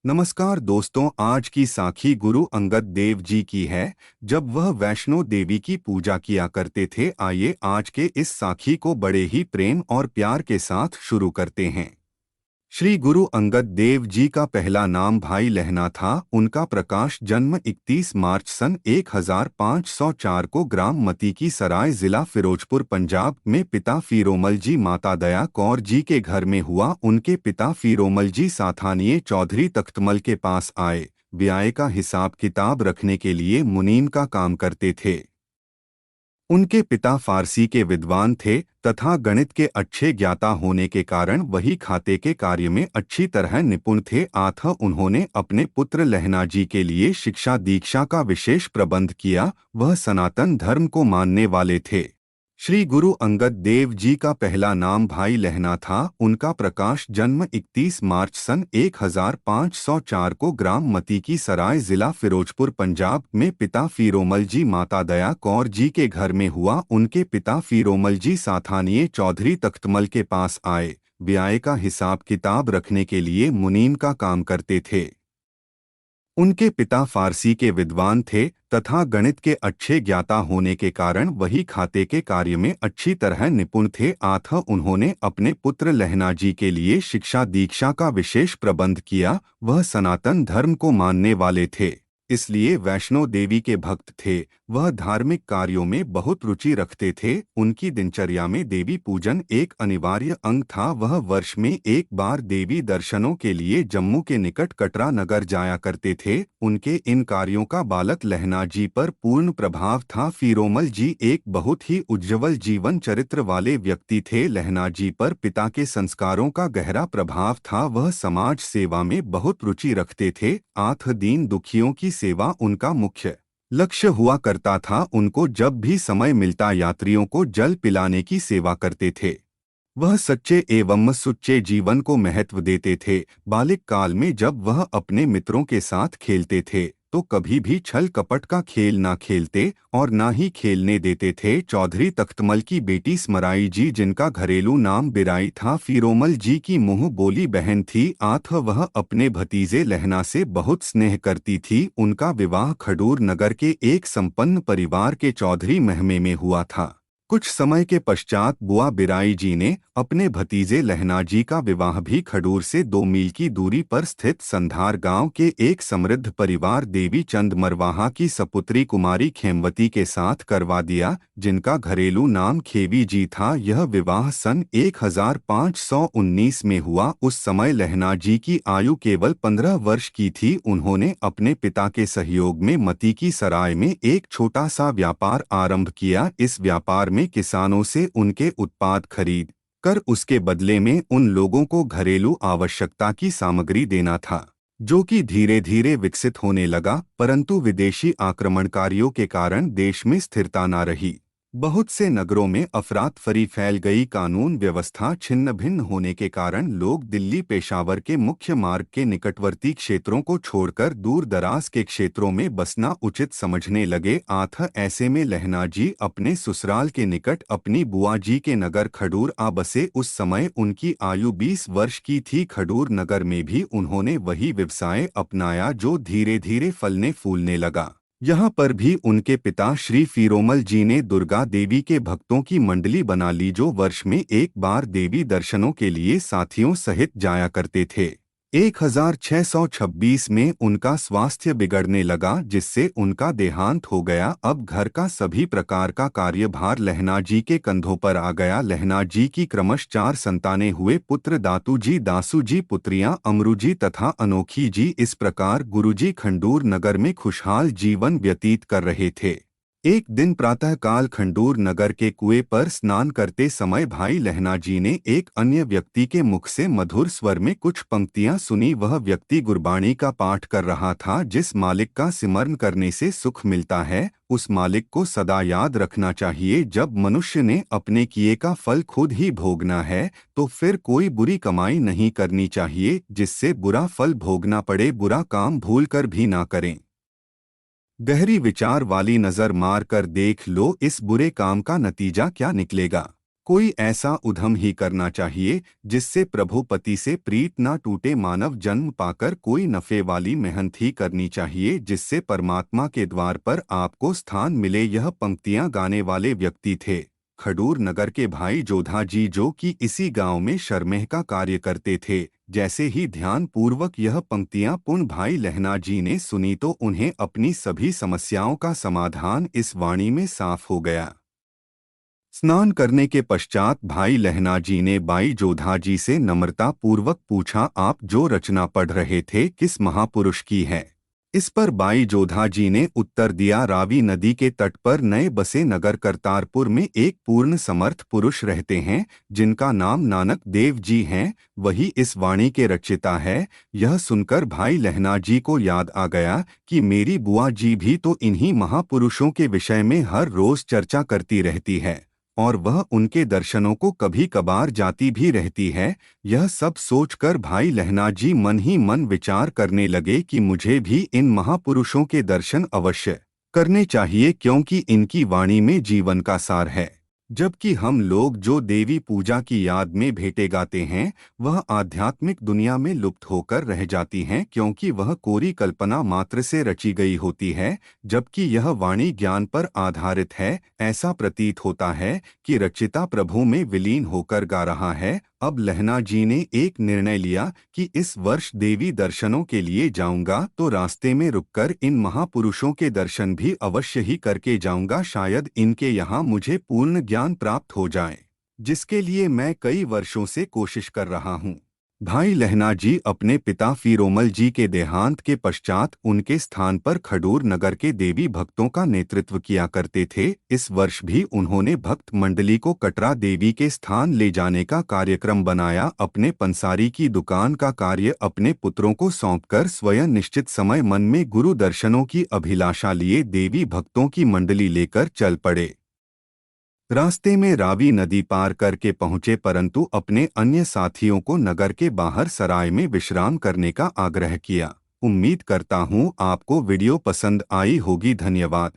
नमस्कार दोस्तों, आज की साखी गुरु अंगद देव जी की है। जब वह वैष्णो देवी की पूजा किया करते थे। आइए आज के इस साखी को बड़े ही प्रेम और प्यार के साथ शुरू करते हैं। श्री गुरु अंगद देव जी का पहला नाम भाई लहना था। उनका प्रकाश जन्म 31 मार्च सन 1504 को ग्राम मती की सराय जिला फिरोजपुर पंजाब में पिता फीरोमल जी माता दया कौर जी के घर में हुआ। उनके पिता फीरोमल जी साथानिये चौधरी तख्तमल के पास आए। ब्याह का हिसाब किताब रखने के लिए मुनीम का काम करते थे। उनके पिता फारसी के विद्वान थे तथा गणित के अच्छे ज्ञाता होने के कारण वही खाते के कार्य में अच्छी तरह निपुण थे। उन्होंने अपने पुत्र लहना जी के लिए शिक्षा दीक्षा का विशेष प्रबंध किया। वह सनातन धर्म को मानने वाले थे। श्री गुरु अंगद देव जी का पहला नाम भाई लहना था। उनका प्रकाश जन्म 31 मार्च सन 1504 को ग्राम मती की सराय जिला फिरोजपुर पंजाब में पिता फीरोमल जी माता दया कौर जी के घर में हुआ। उनके पिता फीरोमल जी साथानिये चौधरी तख्तमल के पास आए। ब्याह का हिसाब किताब रखने के लिए मुनीम का काम करते थे। उनके पिता फारसी के विद्वान थे तथा गणित के अच्छे ज्ञाता होने के कारण वही खाते के कार्य में अच्छी तरह निपुण थे। उन्होंने अपने पुत्र लहना जी के लिए शिक्षा दीक्षा का विशेष प्रबंध किया। वह सनातन धर्म को मानने वाले थे, इसलिए वैष्णो देवी के भक्त थे। वह धार्मिक कार्यों में बहुत रुचि रखते थे। उनकी दिनचर्या में देवी पूजन एक अनिवार्य अंग था। वह वर्ष में एक बार देवी दर्शनों के लिए जम्मू के निकट कटरा नगर जाया करते थे। उनके इन कार्यों का बालक लहना जी पर पूर्ण प्रभाव था। फीरोमल जी एक बहुत ही उज्ज्वल जीवन चरित्र वाले व्यक्ति थे। लहना जी पर पिता के संस्कारों का गहरा प्रभाव था। वह समाज सेवा में बहुत रुचि रखते थे। दीन दुखियों की सेवा उनका मुख्य लक्ष्य हुआ करता था। उनको जब भी समय मिलता यात्रियों को जल पिलाने की सेवा करते थे। वह सच्चे एवं सुच्चे जीवन को महत्व देते थे। बालिक काल में जब वह अपने मित्रों के साथ खेलते थे तो कभी भी छल कपट का खेल ना खेलते और ना ही खेलने देते थे। चौधरी तख्तमल की बेटी स्मराई जी, जिनका घरेलू नाम बिराई था, फीरोमल जी की मुंह बोली बहन थी। वह अपने भतीजे लहना से बहुत स्नेह करती थी। उनका विवाह खडूर नगर के एक संपन्न परिवार के चौधरी महमे में हुआ था। कुछ समय के पश्चात बुआ बिराई जी ने अपने भतीजे लहना जी का विवाह भी खडूर से 2 मील की दूरी पर स्थित संधार गांव के एक समृद्ध परिवार देवी चंद मरवाहा की सपुत्री कुमारी खेमवती के साथ करवा दिया, जिनका घरेलू नाम खेवी जी था। यह विवाह सन 1519 में हुआ। उस समय लहना जी की आयु केवल 15 वर्ष की थी। उन्होंने अपने पिता के सहयोग में मती की सराय में एक छोटा सा व्यापार आरंभ किया। इस व्यापार में किसानों से उनके उत्पाद खरीद कर उसके बदले में उन लोगों को घरेलू आवश्यकता की सामग्री देना था, जो कि धीरे धीरे विकसित होने लगा। परंतु विदेशी आक्रमणकारियों के कारण देश में स्थिरता न रही। बहुत से नगरों में अफरातफरी फैल गई। कानून व्यवस्था छिन्न भिन्न होने के कारण लोग दिल्ली पेशावर के मुख्य मार्ग के निकटवर्ती क्षेत्रों को छोड़कर दूर दराज के क्षेत्रों में बसना उचित समझने लगे। ऐसे में लहना जी अपने ससुराल के निकट अपनी बुआ जी के नगर खडूर आ बसे। उस समय उनकी आयु 20 वर्ष की थी। खडूर नगर में भी उन्होंने वही व्यवसाय अपनाया जो धीरे धीरे फलने फूलने लगा। यहाँ पर भी उनके पिता श्री फीरोमल जी ने दुर्गा देवी के भक्तों की मंडली बना ली, जो वर्ष में एक बार देवी दर्शनों के लिए साथियों सहित जाया करते थे। 1626 में उनका स्वास्थ्य बिगड़ने लगा, जिससे उनका देहांत हो गया। अब घर का सभी प्रकार का कार्यभार लहना जी के कंधों पर आ गया। लहना जी की क्रमश 4 संतानें हुए पुत्र दातू जी, दासू जी, पुत्रियां अमरू जी तथा अनोखी जी। इस प्रकार गुरुजी खंडूर नगर में खुशहाल जीवन व्यतीत कर रहे थे। एक दिन प्रातःकाल खंडूर नगर के कुएं पर स्नान करते समय भाई लहना जी ने एक अन्य व्यक्ति के मुख से मधुर स्वर में कुछ पंक्तियां सुनी। वह व्यक्ति गुरबाणी का पाठ कर रहा था। जिस मालिक का सिमरन करने से सुख मिलता है, उस मालिक को सदा याद रखना चाहिए। जब मनुष्य ने अपने किए का फल खुद ही भोगना है तो फिर कोई बुरी कमाई नहीं करनी चाहिए, जिससे बुरा फल भोगना पड़े। बुरा काम भूलकर भी ना करें। गहरी विचार वाली नजर मार कर देख लो, इस बुरे काम का नतीजा क्या निकलेगा। कोई ऐसा उद्यम ही करना चाहिए जिससे प्रभुपति से प्रीत न टूटे। मानव जन्म पाकर कोई नफे वाली मेहनत ही करनी चाहिए जिससे परमात्मा के द्वार पर आपको स्थान मिले। यह पंक्तियां गाने वाले व्यक्ति थे खडूर नगर के भाई जोधा जी, जो कि इसी गांव में शर्मेह का कार्य करते थे। जैसे ही ध्यान पूर्वक यह पंक्तियां पुन भाई लहना जी ने सुनी तो उन्हें अपनी सभी समस्याओं का समाधान इस वाणी में साफ हो गया। स्नान करने के पश्चात भाई लहना जी ने बाई जोधा जी से नम्रता पूर्वक पूछा, आप जो रचना पढ़ रहे थे किस महापुरुष की है? इस पर बाई जोधा जी ने उत्तर दिया, रावी नदी के तट पर नए बसे नगर करतारपुर में एक पूर्ण समर्थ पुरुष रहते हैं जिनका नाम नानक देव जी हैं, वही इस वाणी के रचयिता है। यह सुनकर भाई लहना जी को याद आ गया कि मेरी बुआ जी भी तो इन्हीं महापुरुषों के विषय में हर रोज चर्चा करती रहती है और वह उनके दर्शनों को कभी कभार जाती भी रहती है। यह सब सोचकर भाई लहना जी मन ही मन विचार करने लगे कि मुझे भी इन महापुरुषों के दर्शन अवश्य करने चाहिए, क्योंकि इनकी वाणी में जीवन का सार है। जबकि हम लोग जो देवी पूजा की याद में भेंटे गाते हैं वह आध्यात्मिक दुनिया में लुप्त होकर रह जाती हैं, क्योंकि वह कोरी कल्पना मात्र से रची गई होती है। जबकि यह वाणी ज्ञान पर आधारित है। ऐसा प्रतीत होता है कि रचिता प्रभु में विलीन होकर गा रहा है। अब लहना जी ने एक निर्णय लिया कि इस वर्ष देवी दर्शनों के लिए जाऊंगा तो रास्ते में रुककर इन महापुरुषों के दर्शन भी अवश्य ही करके जाऊंगा। शायद इनके यहाँ मुझे पूर्ण ज्ञान प्राप्त हो जाए, जिसके लिए मैं कई वर्षों से कोशिश कर रहा हूँ। भाई लहना जी अपने पिता फीरोमल जी के देहांत के पश्चात उनके स्थान पर खडूर नगर के देवी भक्तों का नेतृत्व किया करते थे। इस वर्ष भी उन्होंने भक्त मंडली को कटरा देवी के स्थान ले जाने का कार्यक्रम बनाया। अपने पंसारी की दुकान का कार्य अपने पुत्रों को सौंपकर स्वयं निश्चित समय मन में गुरु दर्शनों की अभिलाषा लिए देवी भक्तों की मंडली लेकर चल पड़े। रास्ते में रावी नदी पार करके पहुंचे, परंतु अपने अन्य साथियों को नगर के बाहर सराय में विश्राम करने का आग्रह किया। उम्मीद करता हूं आपको वीडियो पसंद आई होगी। धन्यवाद।